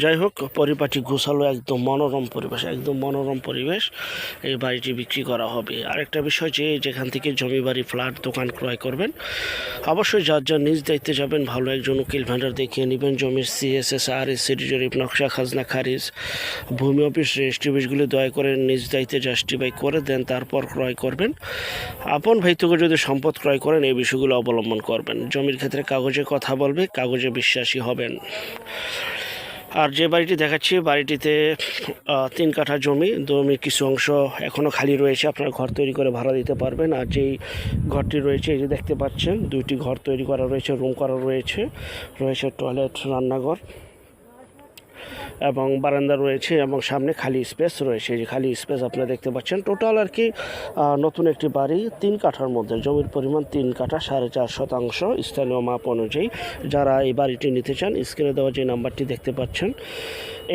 যাই হোক, পরিপাটি গোছালো, একদম মনোরম পরিবেশ, একদম মনোরম পরিবেশ। এই বাড়িটি বিক্রি করা হবে। আরেকটা বিষয়, যে যেখান থেকে জমি বাড়ি ফ্ল্যাট দোকান ক্রয় করবেন, অবশ্যই যার যার নিজ দায়িত্বে যাবেন, ভালো একজন উকিল ভেন্ডার দেখিয়ে নেবেন। জমির CSS, RS, সিটি জরিপ, নকশা, খাজনা খারিজ, ভূমি অফিস, রেজিস্ট্রি অফিসগুলি দয়া করে নিজ দায়িত্বে জাস্টিফাই করে দেন, তারপর ক্রয় করবেন। আপন ভাই থেকে যদি সম্পদ ক্রয় করেন, এই বিষয়গুলো অবলম্বন করবেন। জমির ক্ষেত্রে কাগজে কথা বলবে, কাগজে বিশ্বাসী হবেন। আর যে বাড়িটি দেখাচ্ছি, বাড়িটিতে 3 কাঠা জমির কিছু অংশ এখনও খালি রয়েছে, আপনারা ঘর তৈরি করে ভাড়া দিতে পারবেন। আর যেই ঘরটি রয়েছে, এই যে দেখতে পাচ্ছেন, 2টি ঘর তৈরি করা রয়েছে, রুম করা রয়েছে, টয়লেট, রান্নাঘর এবং বারান্দা রয়েছে, এবং সামনে খালি স্পেস রয়েছে। এই যে খালি স্পেস আপনারা দেখতে পাচ্ছেন। টোটাল আর কি নতুন একটি বাড়ি, 3 কাঠার মধ্যে, জমির পরিমাণ 3 কাঠা, 4.5 শতাংশ স্থানীয় মাপ অনুযায়ী। যারা এই বাড়িটি নিতে চান, স্ক্রিনে দেওয়া যে নাম্বারটি দেখতে পাচ্ছেন,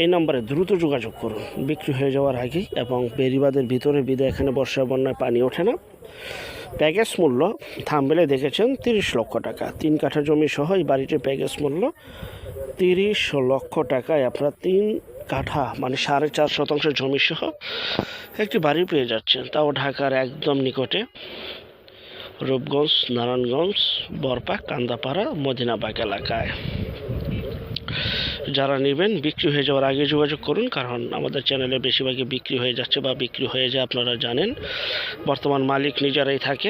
এই নাম্বারে দ্রুত যোগাযোগ করুন বিক্রি হয়ে যাওয়ার আগেই। এবং বেড়িবাঁধের ভিতরে বিদায়, এখানে বর্ষা বন্যায় পানি ওঠে না। প্যাকেজ মূল্য থাম্বনেলে দেখেছেন 30 লক্ষ টাকা। 3 কাঠা জমি সহ এই বাড়িটির প্যাকেজ মূল্য 30 লক্ষ টাকায় আপনারা 3 কাঠা মানে 4.5 শতাংশ জমি সহ একটি বাড়ি পেয়ে যাচ্ছেন, তাও ঢাকার একদম নিকটে, রূপগঞ্জ, নারায়ণগঞ্জ, বরপা, কান্দাপাড়া, মদিনাবাগ এলাকায়। যারা নেবেন, বিক্রি হয়ে যাওয়ার আগে যোগাযোগ করুন, কারণ আমাদের চ্যানেলে বেশিরভাগই বিক্রি হয়ে যাচ্ছে বা বিক্রি হয়ে যায়, আপনারা জানেন। বর্তমান মালিক নিজেরাই থাকে।